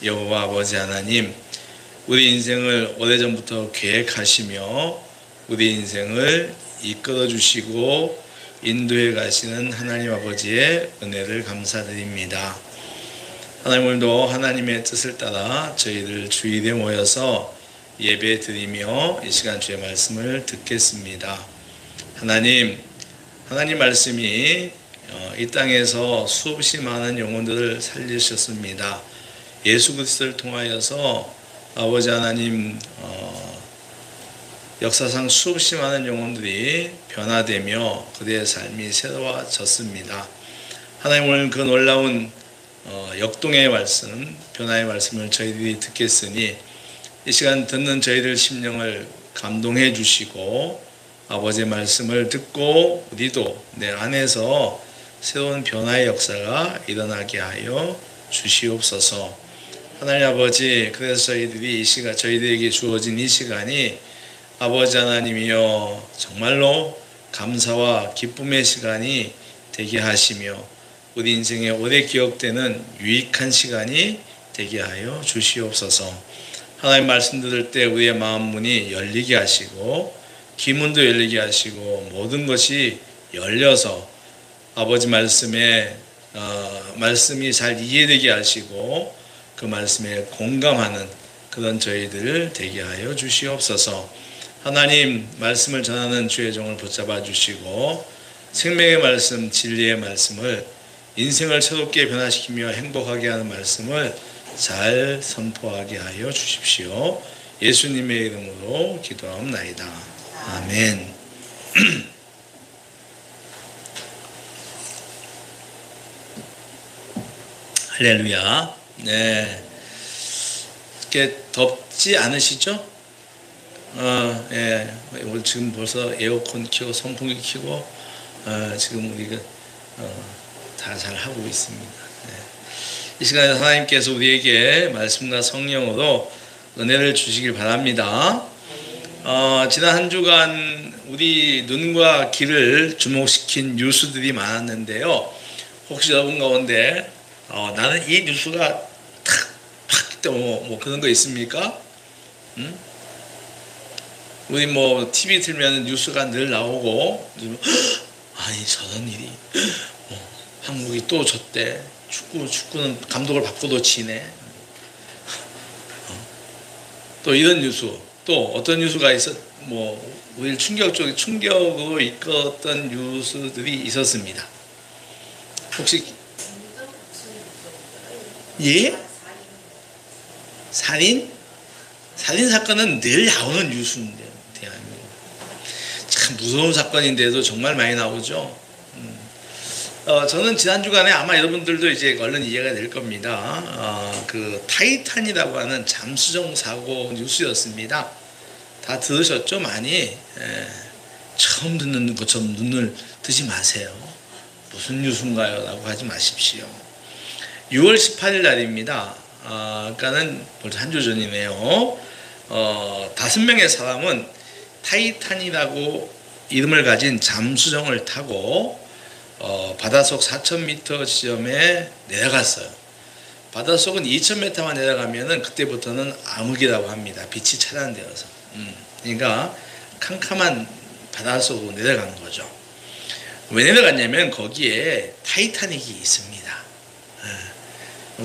여호와 아버지 하나님, 우리 인생을 오래전부터 계획하시며 우리 인생을 이끌어 주시고 인도해 가시는 하나님 아버지의 은혜를 감사드립니다. 하나님, 오늘도 하나님의 뜻을 따라 저희들 주일에 모여서 예배 드리며 이 시간 주의 말씀을 듣겠습니다. 하나님 말씀이 이 땅에서 수없이 많은 영혼들을 살리셨습니다. 예수 그리스도를 통하여서 아버지 하나님, 역사상 수없이 많은 영혼들이 변화되며 그들의 삶이 새로워졌습니다. 하나님, 오늘 그 놀라운 역동의 말씀, 변화의 말씀을 저희들이 듣겠으니 이 시간 듣는 저희들 심령을 감동해 주시고 아버지의 말씀을 듣고 우리도 내 안에서 새로운 변화의 역사가 일어나게 하여 주시옵소서. 하나님 아버지, 그래서 저희들이 이 시간, 저희들에게 주어진 이 시간이 아버지 하나님이여 정말로 감사와 기쁨의 시간이 되게 하시며 우리 인생에 오래 기억되는 유익한 시간이 되게 하여 주시옵소서. 하나님 말씀 들을 때 우리의 마음 문이 열리게 하시고 귀문도 열리게 하시고 모든 것이 열려서 아버지 말씀이 잘 이해되게 하시고 그 말씀에 공감하는 그런 저희들 되게 하여 주시옵소서. 하나님 말씀을 전하는 주의 종을 붙잡아 주시고 생명의 말씀, 진리의 말씀을 인생을 새롭게 변화시키며 행복하게 하는 말씀을 잘 선포하게 하여 주십시오. 예수님의 이름으로 기도하옵나이다. 아멘. 할렐루야. 네. 이렇게 덥지 않으시죠? 예. 오늘 지금 벌써 에어컨 켜고 선풍기 켜고 지금 우리가 다 잘 하고 있습니다. 네. 이 시간에 하나님께서 우리에게 말씀과 성령으로 은혜를 주시길 바랍니다. 지난 한 주간 우리 눈과 귀를 주목시킨 뉴스들이 많았는데요. 혹시 여러분 가운데 나는 이 뉴스가 뭐 그런 거 있습니까? 우리 뭐 TV 틀면 뉴스가 늘 나오고 아니 저런 일이 한국이 또 졌대. 축구는 감독을 바꿔도 지네. 또 이런 뉴스, 또 어떤 뉴스가 우리를 충격으로 이끌었던 뉴스들이 있었습니다. 혹시 예? 살인 사건은 늘 나오는 뉴스인데요. 대한민국 참 무서운 사건인데도 정말 많이 나오죠. 저는 지난 주간에 아마 여러분들도 이제 얼른 이해가 될 겁니다. 그 타이탄이라고 하는 잠수정 사고 뉴스였습니다. 다 들으셨죠? 많이. 처음 듣는 것처럼 눈을 뜨지 마세요. 무슨 뉴스인가요? 라고 하지 마십시오. 6월 18일 날입니다. 그러니까는 벌써 한 주 전이네요. 5명의 사람은 타이탄이라고 이름을 가진 잠수정을 타고 바닷속 4,000m 지점에 내려갔어요. 바닷속은 2,000m만 내려가면은 그때부터는 암흑이라고 합니다. 빛이 차단되어서. 그러니까 캄캄한 바닷속으로 내려간 거죠. 왜 내려갔냐면 거기에 타이타닉이 있습니다.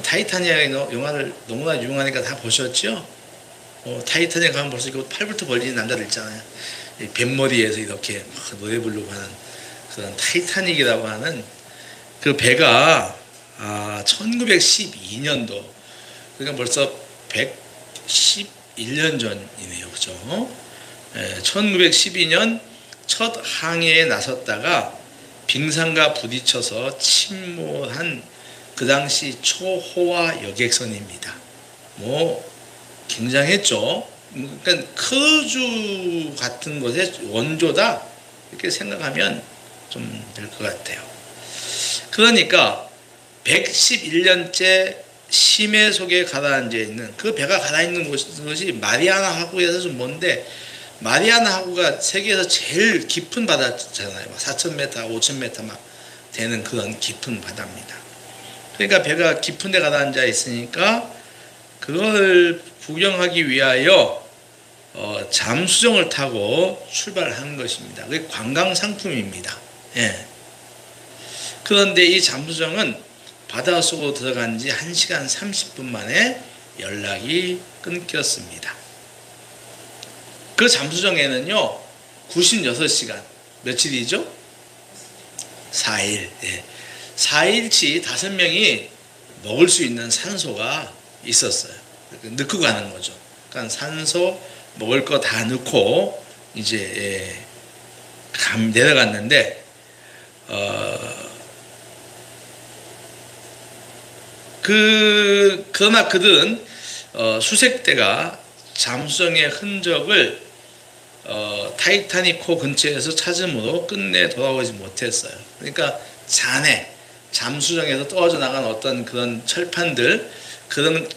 타이타닉 영화를 너무나 유명하니까 다 보셨죠? 타이타닉 가면 벌써 팔부터 벌리는 남자들 있잖아요. 뱃머리에서 이렇게 막 노래 부르고 하는 그런 타이타닉이라고 하는 그 배가 1912년도, 그러니까 벌써 111년 전이네요. 그죠? 1912년 첫 항해에 나섰다가 빙산과 부딪혀서 침몰한 그 당시 초호화 여객선입니다. 굉장했죠. 그러니까 크루즈 같은 것의 원조다 이렇게 생각하면 좀 될 것 같아요. 그러니까 111년째 심해 속에 가라앉아 있는 그 배가 가라앉는 곳이 마리아나 항구에서 좀 먼데, 마리아나 항구가 세계에서 제일 깊은 바다잖아요. 4,000m, 5,000m 막 되는 그런 깊은 바다입니다. 그러니까 배가 깊은 데 가라앉아 있으니까 그걸 구경하기 위하여 잠수정을 타고 출발하는 것입니다. 그게 관광 상품입니다. 예. 그런데 이 잠수정은 바닷속으로 들어간 지 1시간 30분 만에 연락이 끊겼습니다. 그 잠수정에는요 96시간, 며칠이죠? 4일. 예. 4일치 5명이 먹을 수 있는 산소가 있었어요. 넣고 가는 거죠. 그러니까 산소 먹을 거 다 넣고 이제 내려갔는데 그러나 그들은 수색대가 잠수정의 흔적을 타이타닉호 근처에서 찾음으로 끝내 돌아오지 못했어요. 그러니까 잠수정에서 떨어져 나간 어떤 그런 철판들,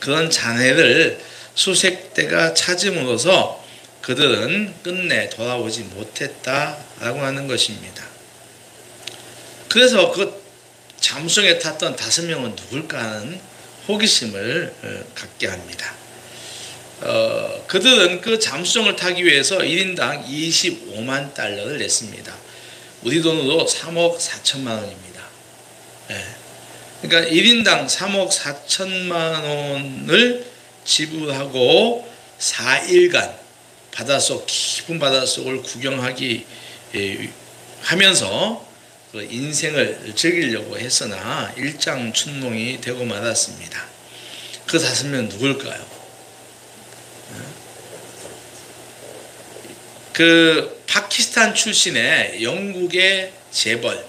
그런 잔해를 수색대가 찾음으로써 그들은 끝내 돌아오지 못했다라고 하는 것입니다. 그래서 그 잠수정에 탔던 5명은 누굴까 하는 호기심을 갖게 합니다. 그들은 그 잠수정을 타기 위해서 1인당 25만 달러를 냈습니다. 우리 돈으로 3억 4천만 원입니다. 예. 그러니까 1인당 3억 4천만 원을 지불하고 4일간 깊은 바닷속을 구경하기 하면서 그 인생을 즐기려고 했으나 일장춘몽이 되고 말았습니다. 그 5명은 누굴까요? 그 파키스탄 출신의 영국의 재벌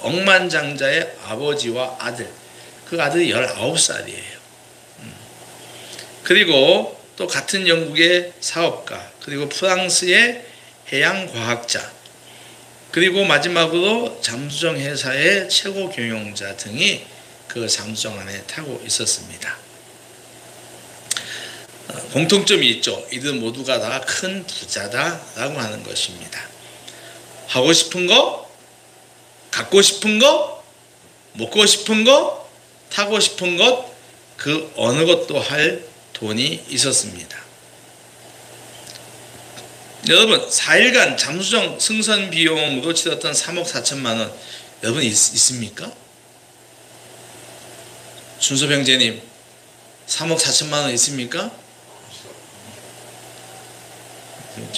억만장자의 아버지와 아들, 그 아들이 19살이에요. 그리고 또 같은 영국의 사업가, 그리고 프랑스의 해양과학자, 그리고 마지막으로 잠수정 회사의 최고 경영자 등이 그 잠수정 안에 타고 있었습니다. 공통점이 있죠. 이들 모두가 다 큰 부자다라고 하는 것입니다. 하고 싶은 거, 갖고 싶은 거, 먹고 싶은 거, 타고 싶은 것, 그 어느 것도 할 돈이 있었습니다. 여러분, 4일간 잠수정 승선 비용으로 치렀던 3억 4천만 원, 여러분 있습니까? 준섭 형제님, 3억 4천만 원 있습니까?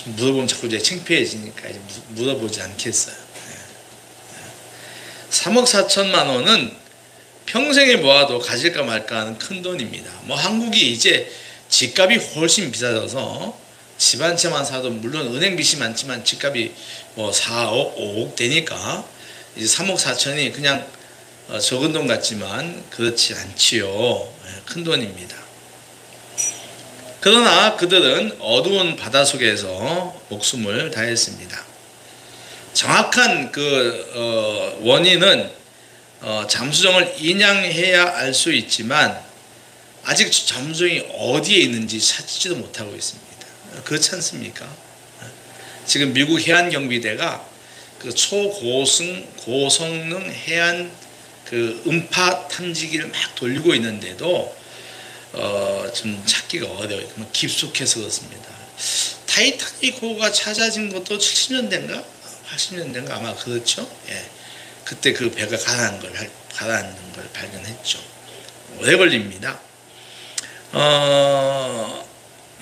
물어보면 자꾸 이제 창피해지니까 이제 물어보지 않겠어요. 3억 4천만 원은 평생에 모아도 가질까 말까 하는 큰 돈입니다. 뭐 한국이 이제 집값이 훨씬 비싸져서 집 한 채만 사도 물론 은행 빚이 많지만 집값이 뭐 4억, 5억 되니까 이제 3억 4천이 그냥 적은 돈 같지만 그렇지 않지요. 큰 돈입니다. 그러나 그들은 어두운 바닷속에서 목숨을 다했습니다. 정확한 그 원인은 잠수정을 인양해야 알 수 있지만 아직 잠수정이 어디에 있는지 찾지도 못하고 있습니다. 그렇지 않습니까? 지금 미국 해안경비대가 그 고성능 해안 그 음파 탐지기를 막 돌리고 있는데도 좀 찾기가 어려워요. 깊숙해서 그렇습니다. 타이타닉호가 찾아진 것도 70년대인가 80년대인가 아마 그렇죠. 예. 그때 그 배가 가라앉는 걸 발견했죠. 오래 걸립니다.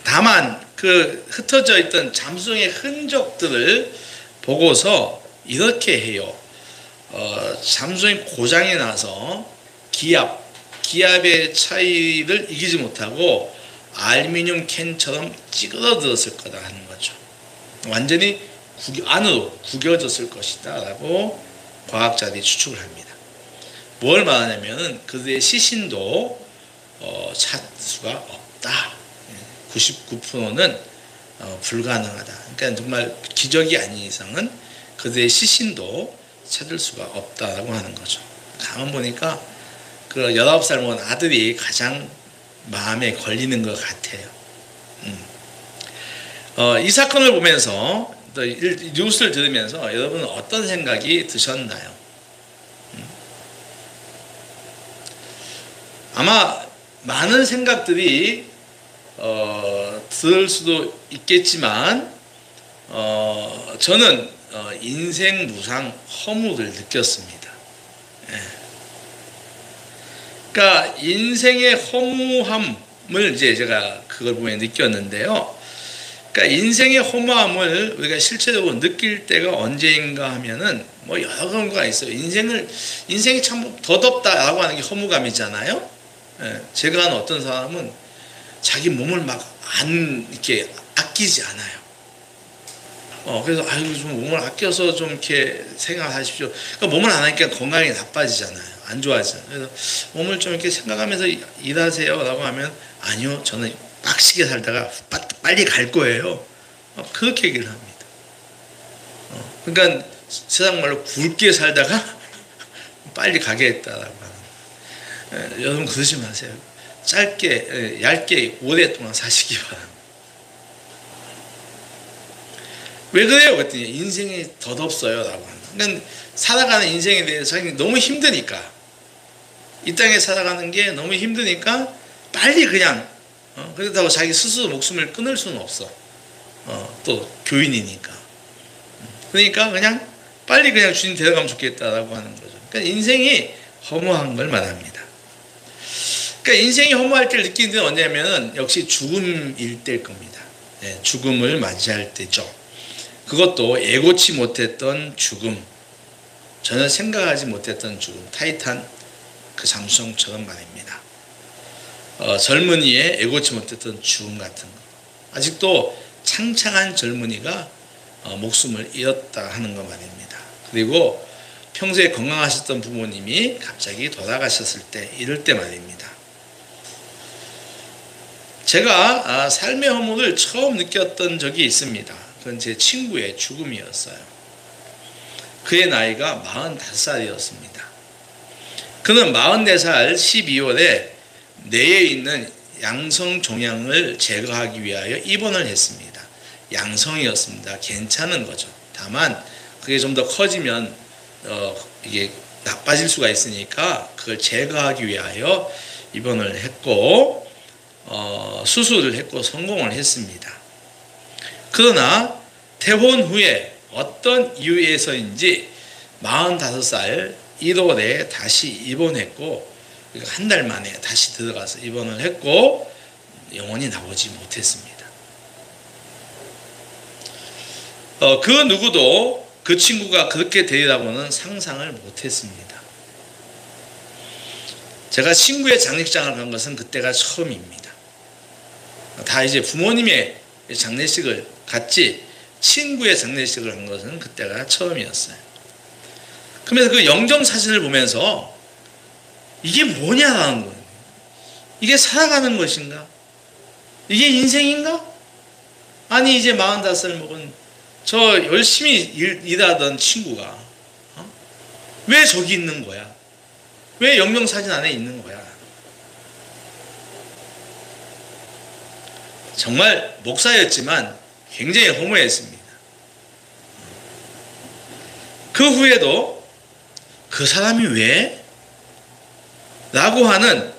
다만 그 흩어져 있던 잠수정의 흔적들을 보고서 이렇게 해요. 잠수정이 고장이 나서 기압의 차이를 이기지 못하고 알루미늄 캔처럼 찌그러들었을 거다 하는 거죠. 완전히 안으로 구겨졌을 것이다 라고 과학자들이 추측을 합니다. 뭘 말하냐면은 그들의 시신도 찾을 수가 없다. 99%는 불가능하다. 그러니까 정말 기적이 아닌 이상은 그들의 시신도 찾을 수가 없다라고 하는 거죠. 가만 보니까 그 19살 먹은 아들이 가장 마음에 걸리는 것 같아요. 이 사건을 보면서 또 뉴스를 들으면서 여러분은 어떤 생각이 드셨나요? 아마 많은 생각들이 들 수도 있겠지만 저는 인생 무상 허무를 느꼈습니다. 예. 그러니까 인생의 허무함을 이제 제가 그걸 보면 느꼈는데요. 그러니까 인생의 허무함을 우리가 실제적으로 느낄 때가 언제인가 하면은 뭐 여러 경우가 있어요. 인생이 참 더덥다라고 하는 게 허무감이잖아요. 예. 제가 아는 어떤 사람은 자기 몸을 막 안 이렇게 아끼지 않아요. 그래서 아이고 좀 몸을 아껴서 좀 이렇게 생각하십시오. 그러니까 몸을 안 하니까 건강이 나빠지잖아요. 안 좋아지잖아요. 그래서 몸을 좀 이렇게 생각하면서 일하세요라고 하면 아니요, 저는 빡시게 살다가 빨리 갈 거예요. 그렇게 얘기를 합니다. 그러니까 세상 말로 굵게 살다가 빨리 가겠다라고 하는. 여러분 그러지 마세요. 짧게, 얇게 오랫동안 사시기 바랍니다. 왜 그래요? 그랬더니 인생이 덧없어요 라고 하는. 그러니까 살아가는 인생에 대해서 너무 힘드니까, 이 땅에 살아가는 게 너무 힘드니까 빨리 그냥 그렇다고 자기 스스로 목숨을 끊을 수는 없어. 또 교인이니까. 그러니까 그냥 빨리 그냥 주님 데려가면 좋겠다라고 하는 거죠. 그러니까 인생이 허무한 걸 말합니다. 그러니까 인생이 허무할 때를 느끼는 데는 언제냐면은 역시 죽음일 때일 겁니다. 네, 죽음을 맞이할 때죠. 그것도 예고치 못했던 죽음, 전혀 생각하지 못했던 죽음, 타이탄 그 잠수정처럼 말입니다. 젊은이의 예고치 못했던 죽음 같은 거. 아직도 창창한 젊은이가 목숨을 잃었다 하는 거 말입니다. 그리고 평소에 건강하셨던 부모님이 갑자기 돌아가셨을 때, 이럴 때 말입니다. 제가 삶의 허무를 처음 느꼈던 적이 있습니다. 그건 제 친구의 죽음이었어요. 그의 나이가 45살이었습니다. 그는 44살 12월에 뇌에 있는 양성 종양을 제거하기 위하여 입원을 했습니다. 양성이었습니다. 괜찮은 거죠. 다만 그게 좀 더 커지면 이게 나빠질 수가 있으니까 그걸 제거하기 위하여 입원을 했고 수술을 했고 성공을 했습니다. 그러나 퇴원 후에 어떤 이유에서인지 45살 1월에 다시 입원했고, 한 달 만에 다시 들어가서 입원을 했고 영원히 나오지 못했습니다. 그 누구도 그 친구가 그렇게 되리라고는 상상을 못했습니다. 제가 친구의 장례식장을 간 것은 그때가 처음입니다. 다 이제 부모님의 장례식을 갔지 친구의 장례식을 한 것은 그때가 처음이었어요. 그러면서 그 영정사진을 보면서 이게 뭐냐라는 거예요. 이게 살아가는 것인가? 이게 인생인가? 아니 이제 45살 먹은 저 열심히 일하던 친구가 왜 저기 있는 거야? 왜 영정사진 안에 있는 거야? 정말 목사였지만 굉장히 허무했습니다. 그 후에도 그 사람이 왜? 라고 하는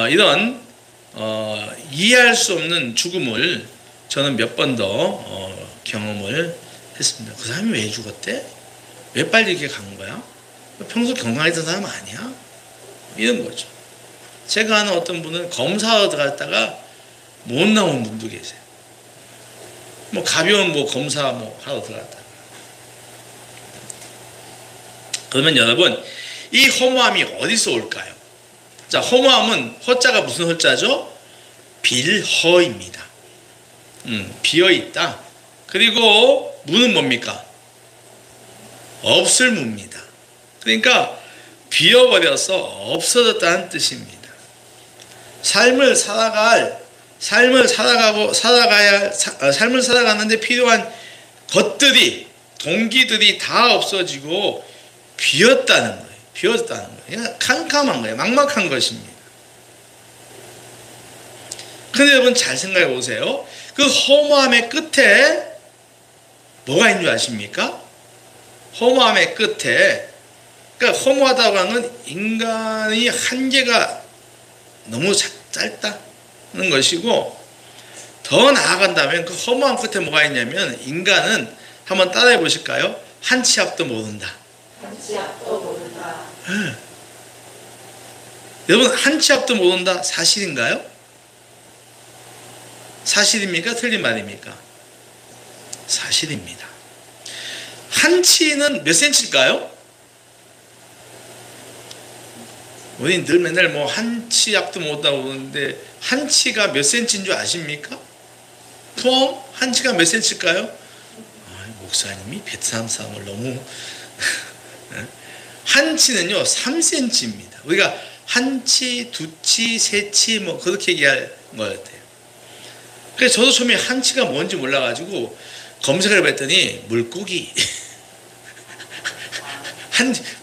이런 이해할 수 없는 죽음을 저는 몇 번 더 경험을 했습니다. 그 사람이 왜 죽었대? 왜 빨리 이렇게 간 거야? 평소 건강했던 사람 아니야? 이런 거죠. 제가 아는 어떤 분은 검사하러 들어갔다가 못 나온 분도 계세요. 뭐 가벼운 검사 하러 들어갔다가. 그러면 여러분, 이 허무함이 어디서 올까요? 자, 허무함은 허자가 무슨 허자죠? 빌허입니다. 비어있다. 그리고 무는 뭡니까? 없을 무입니다. 그러니까 비어버려서 없어졌다는 뜻입니다. 삶을 살아가는데 필요한 것들이, 동기들이 다 없어지고 비었다는 거예요. 비었다는 거예요. 그냥 캄캄한 거예요. 막막한 것입니다. 근데 여러분 잘 생각해 보세요. 그 허무함의 끝에 뭐가 있는 줄 아십니까? 허무함의 끝에, 그러니까 허무하다고 하는 건 인간의 한계가 너무 짧다는 것이고, 더 나아간다면 그 허무한 끝에 뭐가 있냐면 인간은 한번 따라해 보실까요? 한 치 앞도 모른다. 한 치 앞도 모른다. 네. 여러분, 한 치 앞도 모른다 사실인가요? 사실입니까? 틀린 말입니까? 사실입니다. 한 치는 몇 센치일까요? 우리 늘 맨날 뭐 한 치 앞도 모른다고 그러는데 한 치가 몇 센치인 줄 아십니까? 그럼 한 치가 몇 센치일까요? 목사님이 베트남 사람을 너무 한 치는요 3cm입니다. 우리가 한 치, 두 치, 세 치 뭐 그렇게 얘기할 것 같아요. 그래서 저도 처음에 한 치가 뭔지 몰라가지고 검색을 해봤더니 물고기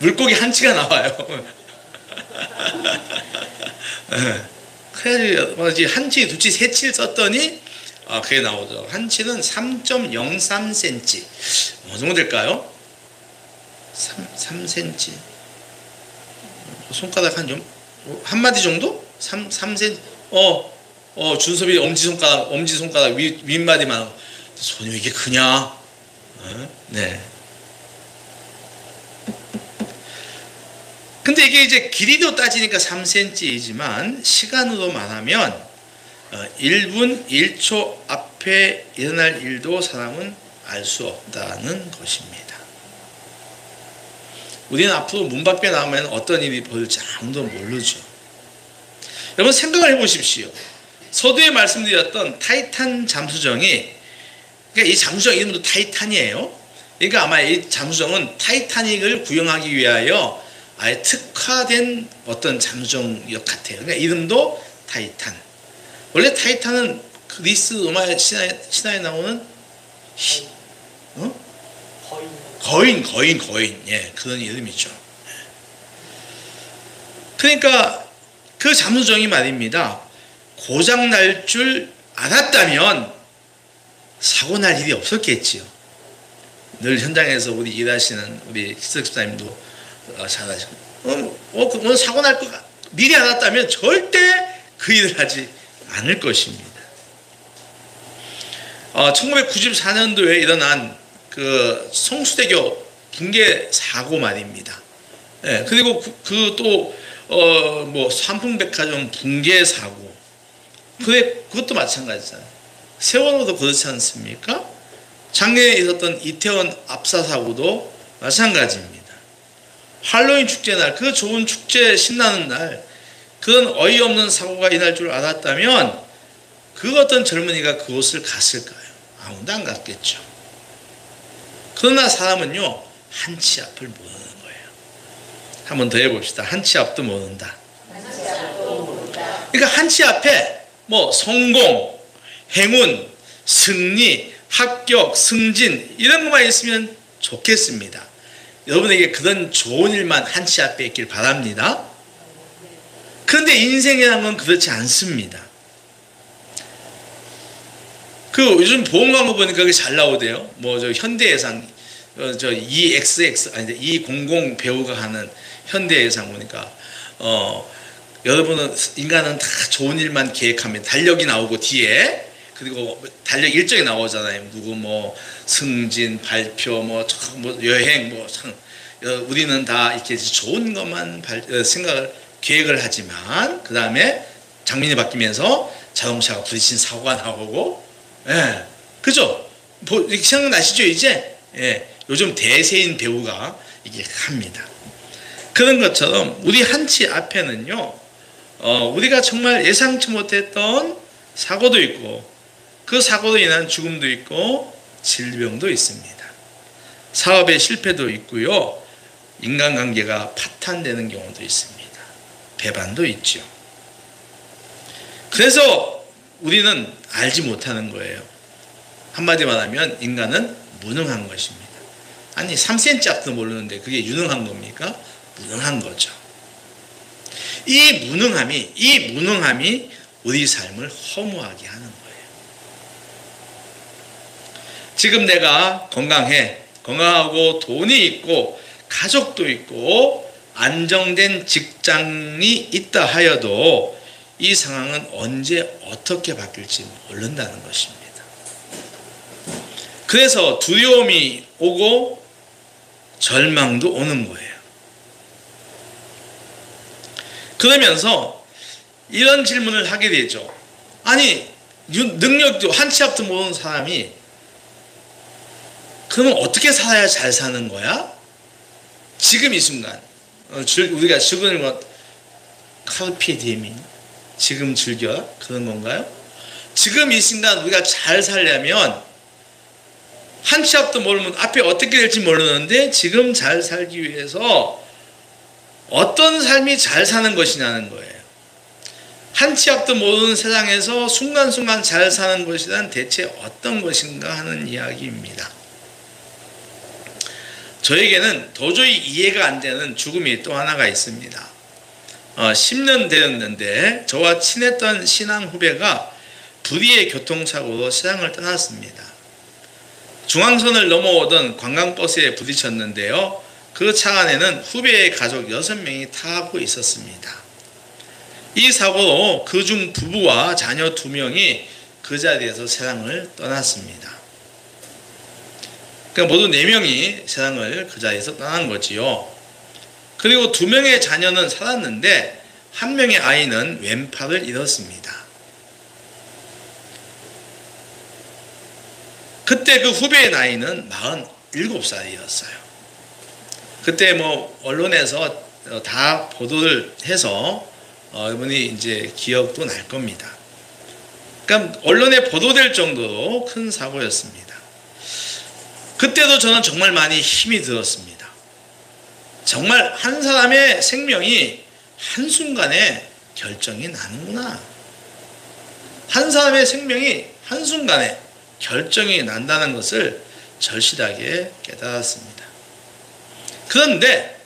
물고기 한 치가 나와요. 그래가지고 한 치, 두 치, 세 치를 썼더니 그게 나오죠. 한 치는 3.03cm. 어느 정도 될까요? 3cm. 손가락 한 마디 정도? 3cm. 준섭이 엄지손가락 윗마디만. 손이 왜 이렇게 크냐? 네. 근데 이게 이제 길이도 따지니까 3cm이지만 시간으로 말하면 1분 1초 앞에 일어날 일도 사람은 알 수 없다는 것입니다. 우리는 앞으로 문 밖에 나오면 어떤 일이 벌어질지 아무도 모르죠. 여러분 생각을 해보십시오. 서두에 말씀드렸던 타이탄 잠수정이, 그러니까 이 잠수정 이름도 타이탄이에요. 그러니까 아마 이 잠수정은 타이타닉을 구경하기 위하여 아예 특화된 어떤 잠수정역 같아요. 그러니까 이름도 타이탄. 원래 타이탄은 그리스 로마 신화에 나오는 거인, 예, 그런 이름이죠. 그러니까 그 잠수정이 말입니다. 고장 날 줄 알았다면 사고 날 일이 없었겠지요. 늘 현장에서 우리 일하시는 우리 시석집사님도 잘 아시고, 오늘 사고 날 거 미리 알았다면 절대 그 일을 하지 않을 것입니다. 1994년도에 일어난 그 성수대교 붕괴 사고 말입니다. 예, 그리고 뭐 삼풍백화점 붕괴 사고, 그것도 마찬가지잖아요. 세월호도 그렇지 않습니까? 작년에 있었던 이태원 압사 사고도 마찬가지입니다. 할로윈 축제 날, 그 좋은 축제 신나는 날, 그런 어이없는 사고가 일어날 줄 알았다면 그 어떤 젊은이가 그곳을 갔을까요? 아무도 안 갔겠죠. 그러나 사람은요 한 치 앞을 모르는 거예요. 한 번 더 해봅시다. 한 치 앞도 모른다. 그러니까 한 치 앞에 뭐 성공, 행운, 승리, 합격, 승진 이런 것만 있으면 좋겠습니다. 여러분에게 그런 좋은 일만 한 치 앞에 있길 바랍니다. 그런데 인생이라는 건 그렇지 않습니다. 요즘 보험 광고 보니까 그게 잘 나오대요. 뭐 현대해상 EXX 아니 200 배우가 하는 현대해상 보니까 여러분은 인간은 다 좋은 일만 계획합니다. 달력이 나오고 뒤에, 그리고 달력 일정이 나오잖아요. 누구 뭐 승진, 발표, 뭐 여행, 우리는 다 이렇게 좋은 것만 계획을 하지만 그 다음에 장면이 바뀌면서 자동차가 부딪힌 사고가 나오고, 예, 그죠? 생각나시죠 이제? 예, 요즘 대세인 배우가 이게 합니다. 그런 것처럼 우리 한치 앞에는요, 우리가 정말 예상치 못했던 사고도 있고, 그 사고로 인한 죽음도 있고, 질병도 있습니다. 사업의 실패도 있고요, 인간관계가 파탄되는 경우도 있습니다. 배반도 있죠. 그래서 우리는 알지 못하는 거예요. 한마디 말하면 인간은 무능한 것입니다. 아니 3cm 앞도 모르는데 그게 유능한 겁니까? 무능한 거죠. 이 무능함이 우리 삶을 허무하게 하는 거예요. 지금 내가 건강하고 돈이 있고 가족도 있고 안정된 직장이 있다 하여도 이 상황은 언제 어떻게 바뀔지 모른다는 것입니다. 그래서 두려움이 오고 절망도 오는 거예요. 그러면서 이런 질문을 하게 되죠. 아니, 능력도 한 치 앞도 모르는 사람이 그러면 어떻게 살아야 잘 사는 거야? 지금 이 순간 우리가 죽는 것 카르페 디엠이 지금 즐겨라 그런 건가요? 지금 이 순간 우리가 잘 살려면 한 치 앞도 모르면 앞에 어떻게 될지 모르는데 지금 잘 살기 위해서 어떤 삶이 잘 사는 것이냐는 거예요. 한 치 앞도 모르는 세상에서 순간순간 잘 사는 것이란 대체 어떤 것인가 하는 이야기입니다. 저에게는 도저히 이해가 안 되는 죽음이 또 하나가 있습니다. 10년 되었는데 저와 친했던 신앙 후배가 불의의 교통사고로 세상을 떠났습니다. 중앙선을 넘어오던 관광버스에 부딪혔는데요. 그 차 안에는 후배의 가족 6명이 타고 있었습니다. 이 사고로 그중 부부와 자녀 2명이 그 자리에서 세상을 떠났습니다. 그러니까 모두 4명이 세상을 그 자리에서 떠난 거지요. 그리고 2명의 자녀는 살았는데 1명의 아이는 왼팔을 잃었습니다. 그때 그 후배의 나이는 47살이었어요. 그때 언론에서 다 보도를 해서 여러분이 이제 기억도 날 겁니다. 그러니까 언론에 보도될 정도로 큰 사고였습니다. 그때도 저는 정말 많이 힘이 들었습니다. 정말 한 사람의 생명이 한순간에 결정이 나는구나. 한 사람의 생명이 한순간에 결정이 난다는 것을 절실하게 깨달았습니다. 그런데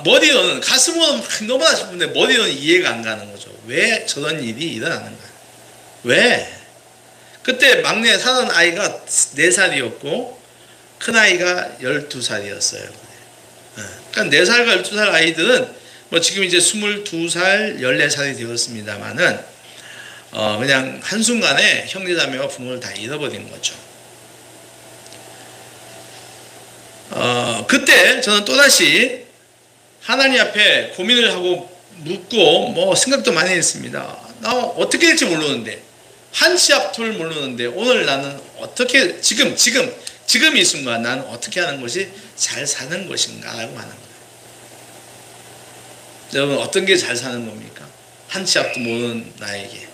머리로는 가슴으로는 너무나 싶은데 머리로는 이해가 안 가는 거죠. 왜 저런 일이 일어나는가? 왜? 그때 막내 사는 아이가 4살이었고 큰 아이가 12살이었어요. 그러니까 4살과 12살 아이들은 지금 이제 22살, 14살이 되었습니다만은 그냥 한순간에 형제자매와 부모를 다 잃어버린 거죠. 그때 저는 또다시 하나님 앞에 고민을 하고 묻고 생각도 많이 했습니다. 나 어떻게 될지 모르는데 한 치 앞을 모르는데 오늘 나는 어떻게 지금 이 순간 나는 어떻게 하는 것이 잘 사는 것인가 라고 하는 거예요. 여러분 어떤 게 잘 사는 겁니까? 한 치 앞도 모르는 나에게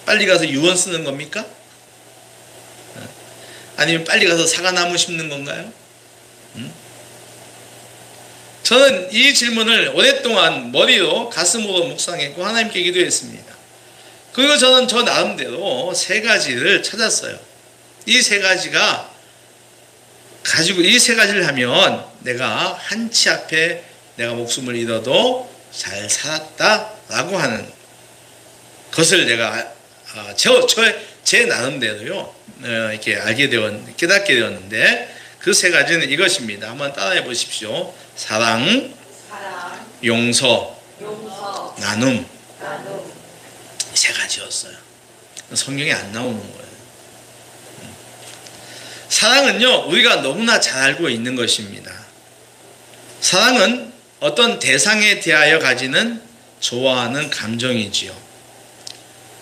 빨리 가서 유언 쓰는 겁니까? 아니면 빨리 가서 사과나무 심는 건가요? 저는 이 질문을 오랫동안 머리로 가슴으로 묵상했고 하나님께 기도했습니다. 그리고 저는 저 나름대로 3가지를 찾았어요. 이 3가지가 가지고 이 3가지를 하면 내가 한 치 앞에 내가 목숨을 잃어도 잘 살았다라고 하는 것을 내가 제 나름대로요 이렇게 깨닫게 되었는데 그 3가지는 이것입니다. 한번 따라해 보십시오. 사랑, 용서, 나눔. 이 3가지였어요. 성경에 안 나오는 거예요. 사랑은요 우리가 너무나 잘 알고 있는 것입니다. 사랑은 어떤 대상에 대하여 가지는 좋아하는 감정이지요.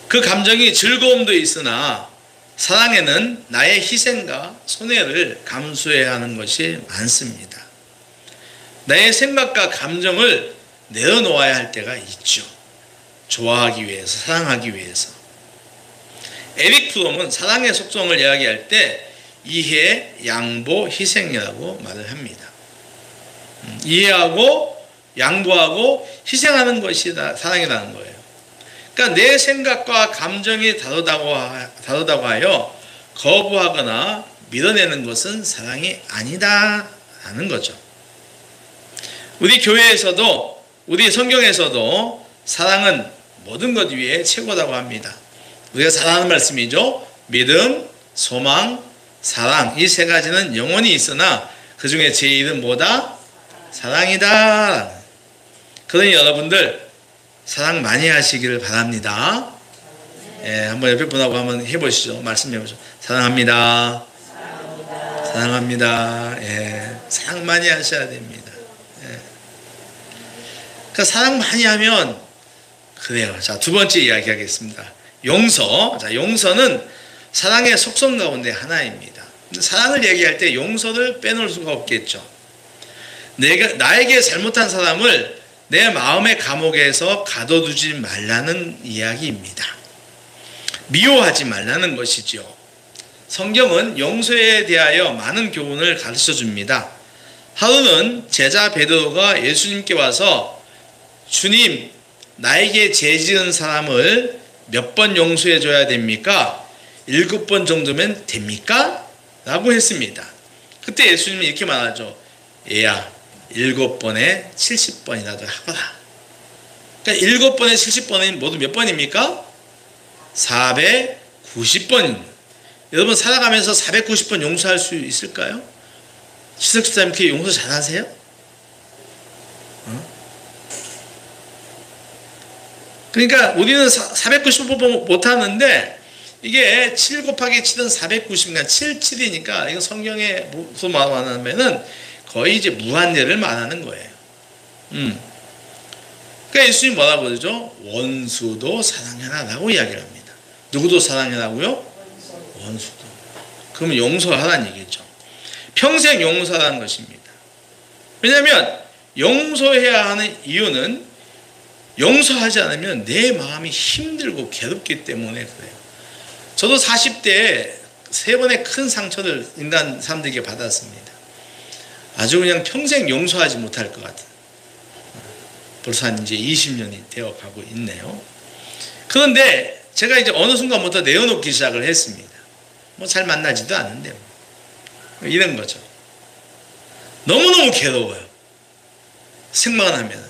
그 감정이 즐거움도 있으나 사랑에는 나의 희생과 손해를 감수해야 하는 것이 많습니다. 나의 생각과 감정을 내려놓아야 할 때가 있죠. 좋아하기 위해서, 사랑하기 위해서. 에릭 프롬은 사랑의 속성을 이야기할 때 이해, 양보, 희생이라고 말을 합니다. 이해하고 양보하고 희생하는 것이 사랑이라는 거예요. 그러니까 내 생각과 감정이 다르다고 하여 거부하거나 밀어내는 것은 사랑이 아니다라는 거죠. 우리 교회에서도 우리 성경에서도 사랑은 모든 것 위에 최고라고 합니다. 우리가 사랑하는 말씀이죠. 믿음, 소망, 사랑 이 3가지는 영원히 있으나 그 중에 제일은 뭐다? 사랑이다. 그러니 여러분들 사랑 많이 하시기를 바랍니다. 예, 한번 옆에 분하고 한번 해보시죠. 말씀해보시죠. 사랑합니다. 사랑합니다. 예, 사랑 많이 하셔야 됩니다. 예. 그러니까 사랑 많이 하면 그래요. 자, 두 번째 이야기 하겠습니다. 용서. 자, 용서는 사랑의 속성 가운데 하나입니다. 사랑을 얘기할 때 용서를 빼놓을 수가 없겠죠. 나에게 잘못한 사람을 내 마음의 감옥에서 가둬두지 말라는 이야기입니다. 미워하지 말라는 것이죠. 성경은 용서에 대하여 많은 교훈을 가르쳐 줍니다. 하루는 제자 베드로가 예수님께 와서 주님, 나에게 죄 지은 사람을 몇 번 용서해 줘야 됩니까? 7번 정도면 됩니까? 라고 했습니다. 그때 예수님이 이렇게 말하죠. 얘야, 7번에 70번이라도 하거라. 그러니까 7번에 70번이 모두 몇 번입니까? 490번입니다. 여러분 살아가면서 490번 용서할 수 있을까요? 시석집사님 그렇게 용서 잘하세요? 그러니까 우리는 490번 못하는데 이게 7 곱하기 7은 490이니까 77이니까 이거 성경에 무슨 말하냐면은 거의 이제 무한대를 말하는 거예요. 그러니까 예수님이 뭐라고 그러죠? 원수도 사랑해라라고 이야기를 합니다. 누구도 사랑해라고요? 원수도. 그러면 용서하라는 얘기죠. 평생 용서하라는 것입니다. 왜냐하면 용서해야 하는 이유는 용서하지 않으면 내 마음이 힘들고 괴롭기 때문에 그래요. 저도 40대에 3번의 큰 상처를 인간 사람들에게 받았습니다. 아주 그냥 평생 용서하지 못할 것 같아요. 벌써 한 이제 20년이 되어 가고 있네요. 그런데 제가 이제 어느 순간부터 내어놓기 시작을 했습니다. 뭐 잘 만나지도 않는데 뭐 이런 거죠. 너무너무 괴로워요. 생각만 하면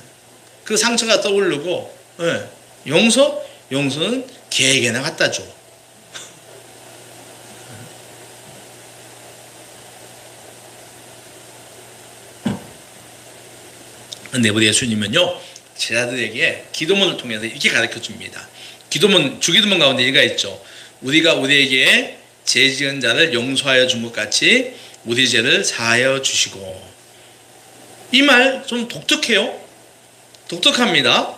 그 상처가 떠오르고 용서는 개에게나 갖다 줘. 근데 우리 예수님은요 제자들에게 기도문을 통해서 이렇게 가르쳐 줍니다. 주기도문 가운데 얘가 있죠. 우리가 우리에게 죄 지은 자를 용서하여 준 것 같이 우리 죄를 사하여 주시고. 이 말 좀 독특해요. 독특합니다.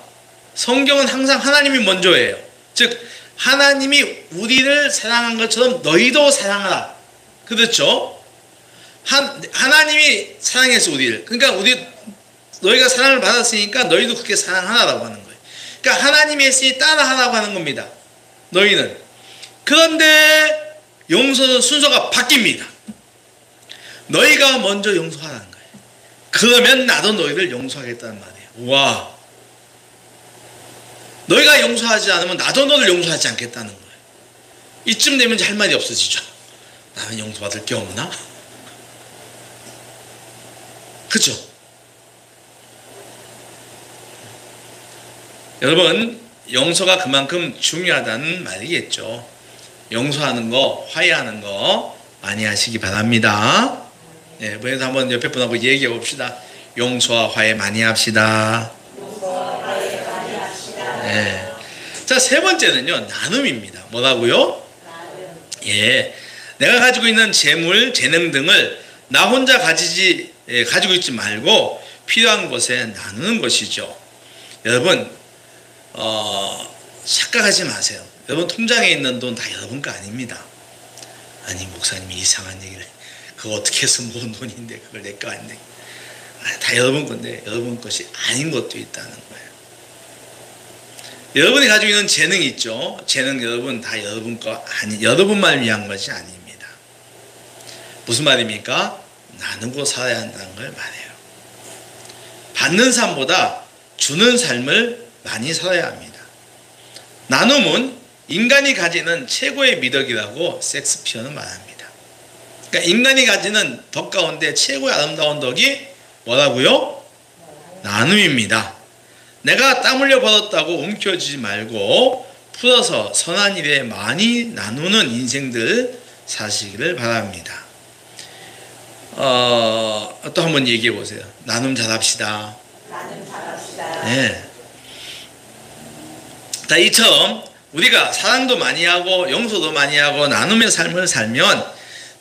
성경은 항상 하나님이 먼저예요. 즉 하나님이 우리를 사랑한 것처럼 너희도 사랑하라. 그렇죠? 하나님이 사랑해서 우리를. 그러니까 너희가 사랑을 받았으니까 너희도 그렇게 사랑하라고 하는 거예요. 그러니까 하나님이 했으니 따라하라고 하는 겁니다. 너희는. 그런데 용서는 순서가 바뀝니다. 너희가 먼저 용서하라는 거예요. 그러면 나도 너희를 용서하겠다는 말이에요. 와. 너희가 용서하지 않으면 나도 너를 용서하지 않겠다는 거예요. 이쯤 되면 이제 할 말이 없어지죠. 나는 용서받을 게 없나? 그렇죠? 여러분 용서가 그만큼 중요하다는 말이겠죠. 용서하는 거, 화해하는 거 많이 하시기 바랍니다. 네, 이번에도 한번 옆에 분하고 얘기해 봅시다. 용서와 화해 많이 합시다. 네. 자, 세 번째는요 나눔입니다. 뭐라고요? 예, 내가 가지고 있는 재물, 재능 등을 나 혼자 가지고 있지 말고 필요한 곳에 나누는 것이죠. 여러분 착각하지 마세요. 여러분 통장에 있는 돈 다 여러분 거 아닙니다. 아니 목사님이 이상한 얘기를 그거 어떻게 해서 모은 돈인데 그걸 내 거 아닌데 다 여러분 건데 여러분 것이 아닌 것도 있다는 거예요. 여러분이 가지고 있는 재능이 있죠. 재능 여러분 다 여러분 거 아니 여러분만 위한 것이 아닙니다. 무슨 말입니까? 나누고 살아야 한다는 걸 말해요. 받는 삶보다 주는 삶을 많이 살아야 합니다. 나눔은 인간이 가지는 최고의 미덕이라고 섹스피어는 말합니다. 그러니까 인간이 가지는 덕 가운데 최고의 아름다운 덕이 뭐라고요? 나눔입니다. 내가 땀 흘려 벌었다고 움켜쥐지 말고 풀어서 선한 일에 많이 나누는 인생들 사시기를 바랍니다. 또 한번 얘기해 보세요. 나눔 잘합시다. 나눔 잘합시다. 네. 자, 이처럼 우리가 사랑도 많이 하고 용서도 많이 하고 나눔의 삶을 살면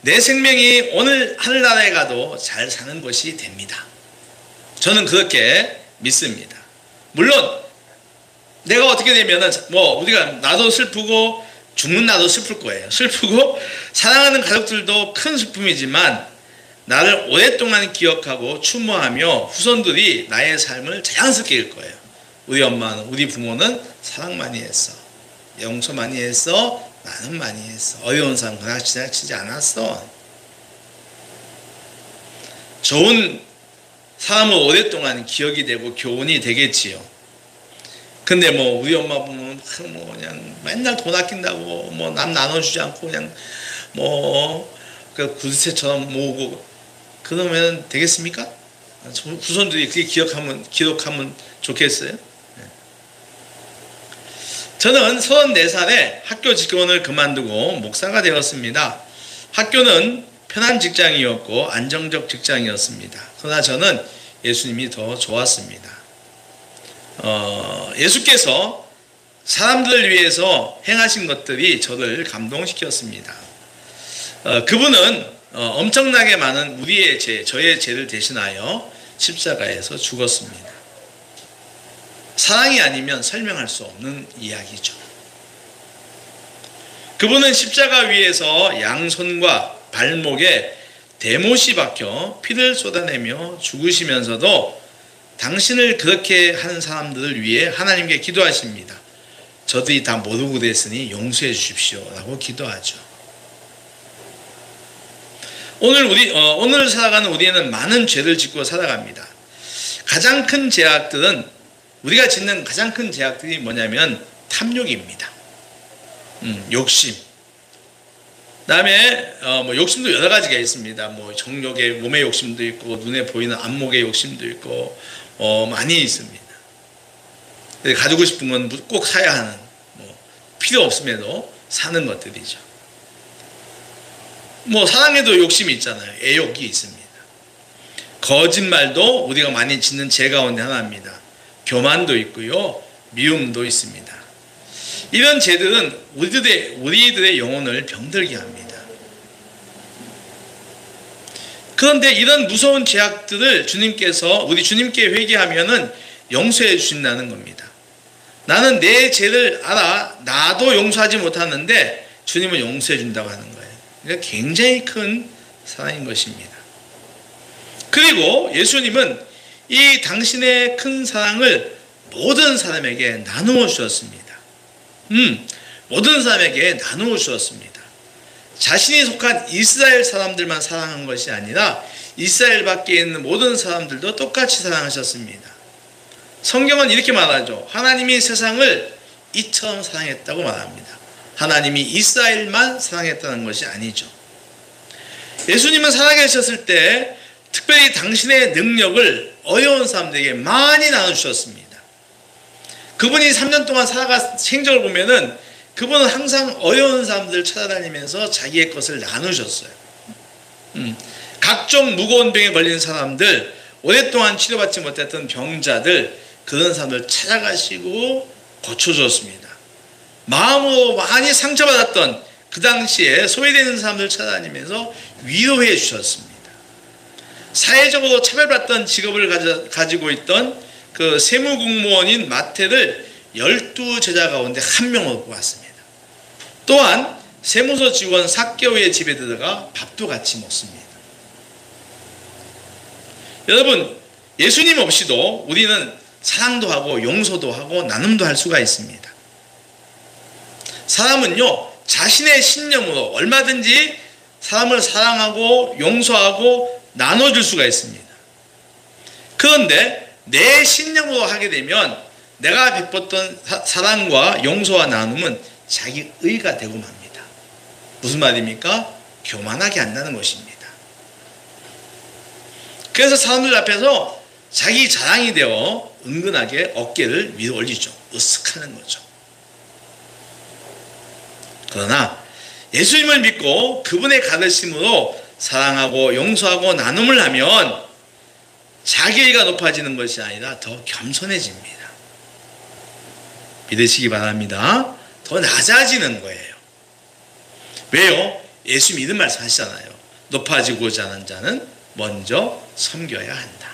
내 생명이 오늘 하늘나라에 가도 잘 사는 것이 됩니다. 저는 그렇게 믿습니다. 물론 내가 어떻게 되면은 우리가 나도 슬프고 죽는 나도 슬플 거예요. 슬프고 사랑하는 가족들도 큰 슬픔이지만 나를 오랫동안 기억하고 추모하며 후손들이 나의 삶을 자연스럽게 일 거예요. 우리 엄마는, 우리 부모는 사랑 많이 했어, 용서 많이 했어, 나는 많이 했어, 어려운 사람 그냥 지나치지 않았어. 좋은 사람을 오랫동안 기억이 되고 교훈이 되겠지요. 근데 우리 엄마 보면 그냥 맨날 돈 아낀다고 남 나눠주지 않고 그냥 그 구두쇠처럼 모으고 그러면 되겠습니까? 후손들이 그렇게 기록하면 좋겠어요? 저는 34살에 학교 직원을 그만두고 목사가 되었습니다. 학교는 편한 직장이었고 안정적 직장이었습니다. 그러나 저는 예수님이 더 좋았습니다. 예수께서 사람들을 위해서 행하신 것들이 저를 감동시켰습니다. 그분은 엄청나게 많은 저의 죄를 대신하여 십자가에서 죽었습니다. 사랑이 아니면 설명할 수 없는 이야기죠. 그분은 십자가 위에서 양손과 발목에 대못이 박혀 피를 쏟아내며 죽으시면서도 당신을 그렇게 한 사람들을 위해 하나님께 기도하십니다. 저들이 다 모르고 됐으니 용서해 주십시오 라고 기도하죠. 오늘 살아가는 우리는 많은 죄를 짓고 살아갑니다. 가장 큰 죄악들은 우리가 짓는 가장 큰 죄악들이 뭐냐면 탐욕입니다. 욕심. 그다음에 욕심도 여러 가지가 있습니다. 정욕의 몸의 욕심도 있고 눈에 보이는 안목의 욕심도 있고 많이 있습니다. 가지고 싶은 건 꼭 사야 하는 필요 없음에도 사는 것들이죠. 사랑에도 욕심이 있잖아요. 애욕이 있습니다. 거짓말도 우리가 많이 짓는 죄 가운데 하나입니다. 교만도 있고요, 미움도 있습니다. 이런 죄들은 우리들의 영혼을 병들게 합니다. 그런데 이런 무서운 죄악들을 우리 주님께 회개하면은 용서해 주신다는 겁니다. 나는 내 죄를 알아, 나도 용서하지 못하는데 주님은 용서해 준다고 하는 거예요. 그러니까 굉장히 큰 사랑인 것입니다. 그리고 예수님은 이 당신의 큰 사랑을 모든 사람에게 나누어 주셨습니다. 모든 사람에게 나누어 주었습니다. 자신이 속한 이스라엘 사람들만 사랑한 것이 아니라 이스라엘 밖에 있는 모든 사람들도 똑같이 사랑하셨습니다. 성경은 이렇게 말하죠. 하나님이 세상을 이처럼 사랑했다고 말합니다. 하나님이 이스라엘만 사랑했다는 것이 아니죠. 예수님은 살아계셨을 때 특별히 당신의 능력을 어려운 사람들에게 많이 나눠주셨습니다. 그분이 3년 동안 살아간 행적을 보면은 그분은 항상 어려운 사람들을 찾아다니면서 자기의 것을 나누셨어요. 각종 무거운 병에 걸린 사람들, 오랫동안 치료받지 못했던 병자들, 그런 사람들 찾아가시고 고쳐줬습니다. 마음으로 많이 상처받았던 그 당시에 소외되는 사람들을 찾아다니면서 위로해 주셨습니다. 사회적으로 차별받던 직업을 가지고 있던 그 세무공무원인 마태를 12제자 가운데 한 명으로 뽑았습니다. 또한 세무서 직원 삭개오의 집에 들어가 밥도 같이 먹습니다. 여러분, 예수님 없이도 우리는 사랑도 하고 용서도 하고 나눔도 할 수가 있습니다. 사람은요, 자신의 신념으로 얼마든지 사람을 사랑하고 용서하고 나눠줄 수가 있습니다. 그런데 내 신념으로 하게 되면 내가 베풀었던 사랑과 용서와 나눔은 자기 의가 되고 맙니다. 무슨 말입니까? 교만하게 한다는 것입니다. 그래서 사람들 앞에서 자기 자랑이 되어 은근하게 어깨를 위로 올리죠. 으쓱하는 거죠. 그러나 예수님을 믿고 그분의 가르침으로 사랑하고 용서하고 나눔을 하면 자기의가 높아지는 것이 아니라 더 겸손해집니다. 믿으시기 바랍니다. 더 낮아지는 거예요. 왜요? 예수 믿음 말씀하시잖아요. 높아지고자 하는 자는 먼저 섬겨야 한다.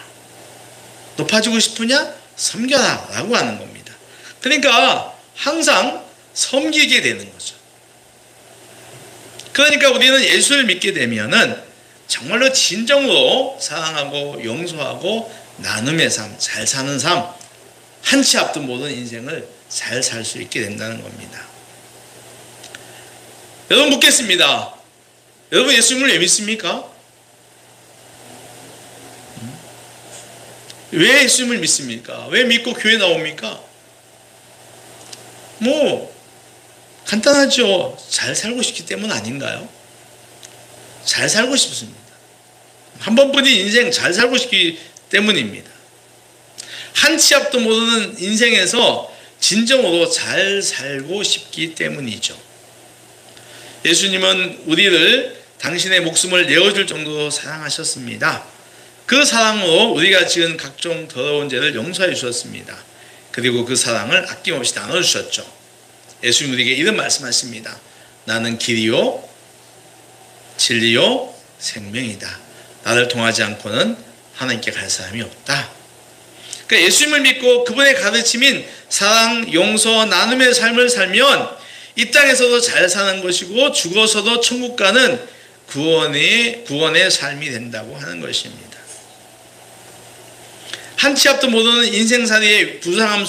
높아지고 싶으냐? 섬겨라 라고 하는 겁니다. 그러니까 항상 섬기게 되는 거죠. 그러니까 우리는 예수를 믿게 되면은 정말로 진정으로 사랑하고 용서하고 나눔의 삶, 잘 사는 삶, 한치 앞도 모든 인생을 잘 살 수 있게 된다는 겁니다. 여러분 묻겠습니다. 여러분 예수님을 왜 믿습니까? 왜 예수님을 믿습니까? 왜 믿고 교회 나옵니까? 간단하죠. 잘 살고 싶기 때문 아닌가요? 잘 살고 싶습니다. 한 번뿐인 인생 잘 살고 싶기 때문입니다. 한치 앞도 모르는 인생에서 진정으로 잘 살고 싶기 때문이죠. 예수님은 우리를 당신의 목숨을 내어줄 정도로 사랑하셨습니다. 그 사랑으로 우리가 지은 각종 더러운 죄를 용서해 주셨습니다. 그리고 그 사랑을 아낌없이 나눠주셨죠. 예수님 우리에게 이런 말씀하십니다. 나는 길이요 진리요 생명이다. 나를 통하지 않고는 하나님께 갈 사람이 없다. 그러니까 예수님을 믿고 그분의 가르침인 사랑, 용서, 나눔의 삶을 살면 이 땅에서도 잘 사는 것이고 죽어서도 천국 가는 구원의 삶이 된다고 하는 것입니다. 한치 앞도 모르는 인생살이의 무상함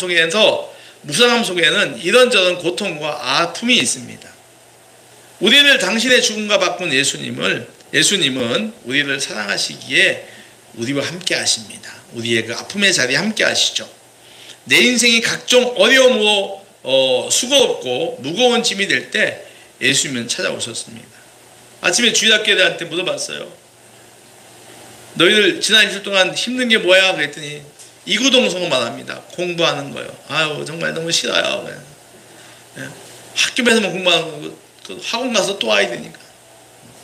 속에는 이런저런 고통과 아픔이 있습니다. 우리를 당신의 죽음과 바꾼 예수님은 우리를 사랑하시기에 우리와 함께 하십니다. 우리의 그 아픔의 자리에 함께 하시죠. 내 인생이 각종 어려움으로 수고없고 무거운 짐이 될 때 예수님은 찾아오셨습니다. 아침에 주일학교들한테 물어봤어요. 너희들 지난 이틀 동안 힘든 게 뭐야? 그랬더니 이구동성을 말합니다. 공부하는 거요. 아유 정말 너무 싫어요. 학교에서만 공부하는 거 학원 가서 또 와야 되니까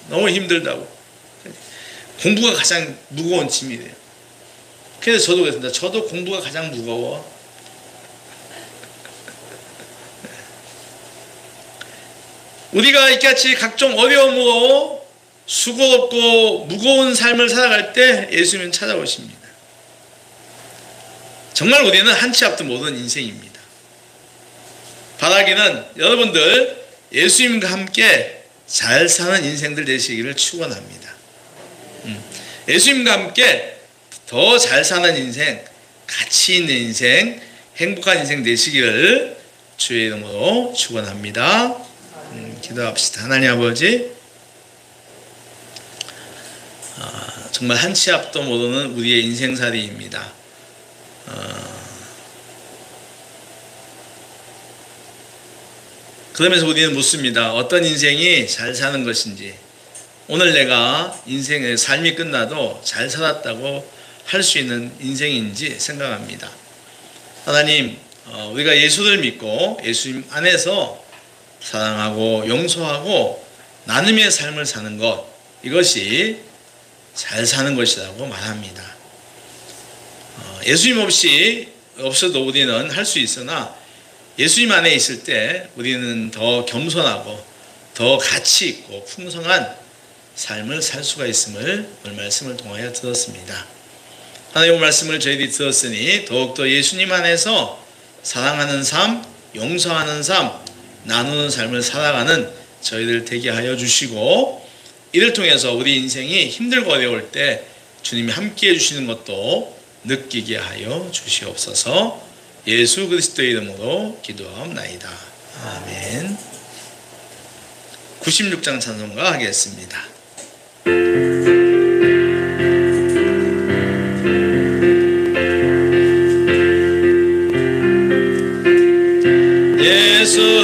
너무 힘들다고. 공부가 가장 무거운 짐이래요. 그래서 저도 그랬습니다. 저도 공부가 가장 무거워. 우리가 이같이 각종 어려움으로 수고롭고 무거운 삶을 살아갈 때 예수님은 찾아오십니다. 정말 우리는 한치 앞도 모르는 인생입니다. 바라기는 여러분들 예수님과 함께 잘 사는 인생들 되시기를 축원합니다. 예수님과 함께 더 잘 사는 인생, 가치 있는 인생, 행복한 인생 되시기를 주의 이름으로 축원합니다. 기도합시다. 하나님 아버지, 정말 한치 앞도 모르는 우리의 인생살이입니다. 그러면서 우리는 묻습니다. 어떤 인생이 잘 사는 것인지, 오늘 내가 인생의 삶이 끝나도 잘 살았다고 할 수 있는 인생인지 생각합니다. 하나님, 우리가 예수를 믿고 예수님 안에서 사랑하고 용서하고 나눔의 삶을 사는 것, 이것이 잘 사는 것이라고 말합니다. 예수님 없어도 우리는 할 수 있으나 예수님 안에 있을 때 우리는 더 겸손하고 더 가치 있고 풍성한 삶을 살 수가 있음을 오늘 말씀을 통하여 들었습니다. 하나님의 말씀을 저희들이 들었으니 더욱더 예수님 안에서 사랑하는 삶, 용서하는 삶, 나누는 삶을 살아가는 저희들 되게 하여 주시고, 이를 통해서 우리 인생이 힘들고 어려울 때 주님이 함께해 주시는 것도 느끼게 하여 주시옵소서. 예수 그리스도의 이름으로 기도하옵나이다. 아멘. 96장 찬송가 하겠습니다. 예수